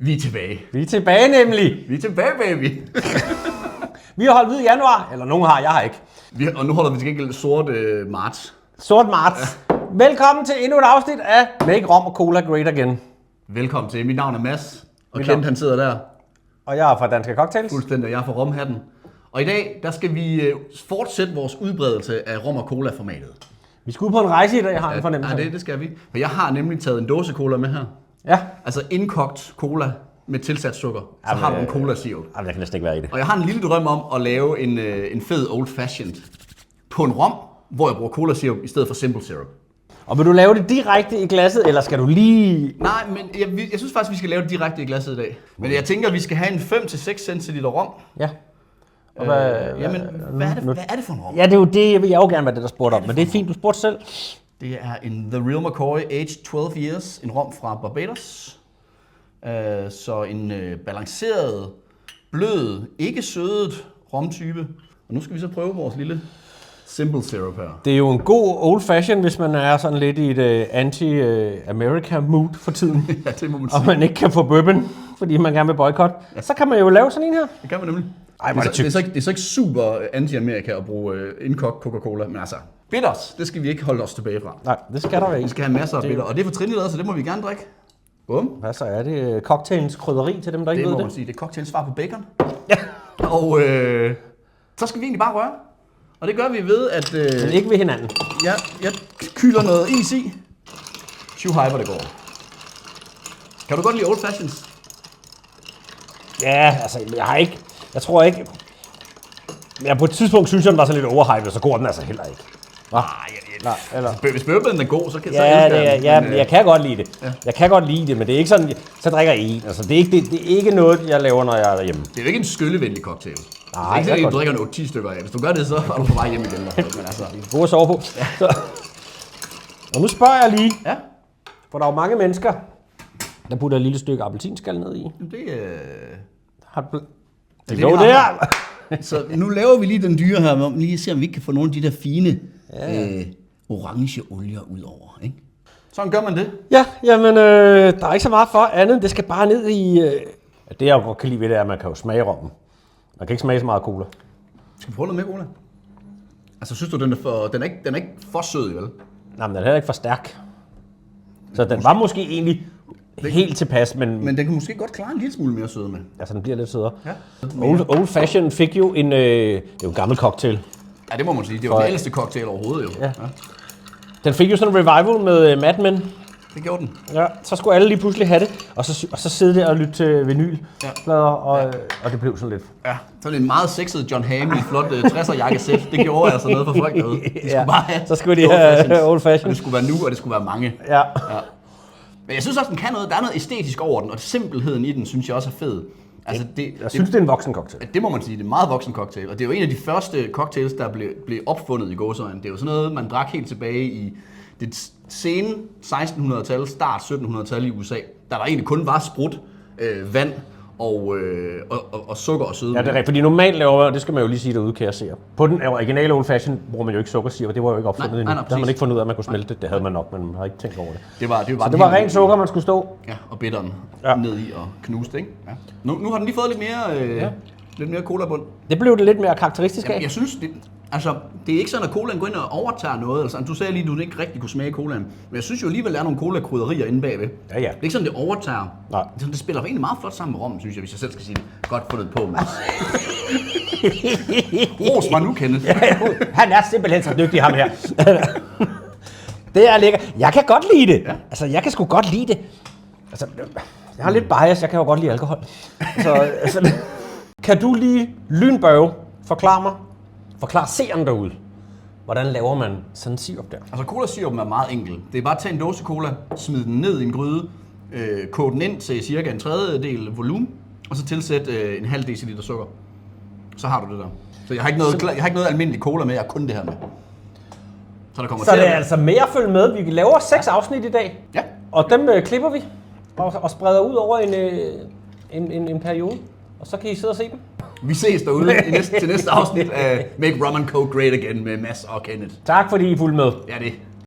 Vi er tilbage. Vi er tilbage nemlig. Vi er tilbage, baby. Vi har holdt hvid i januar, eller nogen har, jeg har ikke. Og nu holder vi til gengæld sort marts. Sort marts. Ja. Velkommen til endnu et afsnit af Make Rom og Cola Great Again. Velkommen til. Mit navn er Mads, og Kent han sidder der. Og jeg er fra Danske Cocktails. Fuldstændig, og jeg er fra Romhatten. Og i dag, der skal vi fortsætte vores udbredelse af rom- og cola-formatet. Vi skal ud på en rejse i dag, har en fornemmelse. Ja, det skal vi. For jeg har nemlig taget en dåse cola med her. Ja. Altså indkogt cola med tilsat sukker. Så Jamen, har du en cola-sirup. Jeg kan næsten ikke være i det. Og jeg har en lille drøm om at lave en fed old fashioned på en rom, hvor jeg bruger cola-sirup i stedet for simple syrup. Og vil du lave det direkte i glasset, eller skal du lige... Nej, men jeg synes faktisk, vi skal lave det direkte i glasset i dag. Men jeg tænker, at vi skal have en 5-6 centiliter rom. Ja. Og hvad er det for en rom? Ja, det er jo det, jeg vil jo gerne være det, der spurgte om. Men det er fint, du spurgte selv. Det er en The Real McCoy, aged 12 years. En rom fra Barbados. Så en balanceret, blød, ikke sødet romtype. Og nu skal vi så prøve vores lille simple syrup her. Det er jo en god old fashion, hvis man er sådan lidt i et anti-America mood for tiden. Ja, det må man sige. Og man ikke kan få bourbon, fordi man gerne vil boykotte. Ja. Så kan man jo lave sådan en her. Det kan man nemlig. Ej, det er så ikke super anti-Amerika at bruge indkogt Coca-Cola, men altså, bitters, det skal vi ikke holde os tilbage fra. Nej, det skal der ikke. Vi skal have masser af bitter, og det er for trinidad, så det må vi gerne drikke. Bum. Hvad så er det? Cocktailens krydderi til dem, der ikke ved det? Det må man sige. Det er cocktailens svar på bacon. Ja. Og så skal vi egentlig bare røre. Og det gør vi ved, at... Men ikke ved hinanden. Jeg kylder noget is i. High, hvor det går. Kan du godt lide old fashions? Ja, altså, jeg tror ikke... Ja, på et tidspunkt synes jeg, den var sådan lidt overhyped, så går den altså heller ikke. Nej, eller... Hvis bourbon er god, så kan jeg kan godt lide det. Ja. Jeg kan godt lide det, men det er ikke sådan, så drikker jeg en. Altså, det er ikke noget, jeg laver, når jeg er derhjemme. Det er jo ikke en skyllevenlig cocktail. Nej, det er ikke sådan, at du drikker 10 stykker af. Hvis du gør det, så er du på vej hjem igen. Men altså... God at sove på. Ja. Så. Og nu spørger jeg lige, for der er jo mange mennesker, der putter et lille stykke appelsinskal ned i. Det lå der. Så nu laver vi lige den dyre her, om lige se, om vi ikke kan få nogle af de der fine orange olier ud over. Ikke? Sådan gør man det. Ja, jamen, der er ikke så meget for andet. Det skal bare ned i... Det jeg godt kan lide ved det er, at man kan jo smage rommen. Man kan ikke smage så meget cola. Skal vi prøve noget mere cola? Altså, synes du, den er ikke for sød, vel? Nej, men den er heller ikke for stærk. Så den var måske egentlig helt tilpas, men den kan måske godt klare en lille smule mere søde med. Altså, den bliver lidt sødere. Ja. Old Fashion fik jo det er jo en gammel cocktail. Ja, det må man sige. Det var den ældste cocktail overhovedet, jo. Ja. Den fik jo sådan en revival med Mad Men. Det gjorde den. Ja, så skulle alle lige pludselig have det, og så sidde der og lytte til vinyl. Ja. Og det blev sådan lidt. Ja, sådan en meget sexet John Hamm i flot 60'er jakkesæt. Det gjorde altså noget for folk derude. De skulle bare have så skulle de have old fashion. Og det skulle være nu, og det skulle være mange. Ja. Men jeg synes også, den kan noget. Der er noget æstetisk over den, og simpelheden i den, synes jeg også er fed. Altså, jeg synes, det er en voksen cocktail. Det må man sige. Det er en meget voksen cocktail. Og det er jo en af de første cocktails, der blev opfundet i gåseøjne. Det er jo sådan noget, man drak helt tilbage i det sene 1600-tal, start 1700-tal i USA. Der egentlig kun var sprut, vand og sukker og søde. Ja, det er rigtigt. Fordi normalt laver, det skal man jo lige sige derude, kan jeg se. På den originale old fashion bruger man jo ikke sukkersirup, det var jo ikke opfundet endnu. Der har man ikke fundet ud af, at man kunne smelte det. Det havde man nok, men man har ikke tænkt over det. Det var rent sukker, man skulle stå. Ja, og bitteren ned i og knust, ikke? Ja. Nu har den lige fået lidt mere colabund. Det blev det lidt mere karakteristisk af. Jeg synes, det er ikke sådan, at colaen går ind og overtager noget. Altså, du sagde lige, at du ikke rigtig kunne smage colaen. Men jeg synes jo alligevel, der er nogle cola-krydderier inde bagved. Ja. Det er ikke sådan, det overtager. Nej. Det spiller egentlig meget flot sammen med rommen, synes jeg, hvis jeg selv skal sige det. Godt fundet på, Mads. Ros mig nu, Kenneth. Han er simpelthen så dygtig, ham her. Det er lækker. Jeg kan godt lide det. Ja. Altså, jeg kan sgu godt lide det. Altså, jeg har lidt bias. Jeg kan jo godt lide alkohol. Så, kan du lige lynbørge forklare seeren derude, hvordan laver man sådan en sirup der? Altså, cola-sirupen er meget enkel. Det er bare at tage en dåse cola, smide den ned i en gryde, koge den ind til cirka en tredjedel volumen, og så tilsætte en halv deciliter sukker. Så har du det der. Så jeg har ikke noget almindelig cola med, jeg har kun det her med. Så det er altså mere at følge med. Vi laver 6 afsnit i dag, og dem klipper vi og spreder ud over en periode. Og så kan I sidde og se dem. Vi ses derude til næste afsnit af Make Rom & Co Great Again med Mads og Kenneth. Tak fordi I fulgte med. Ja, det.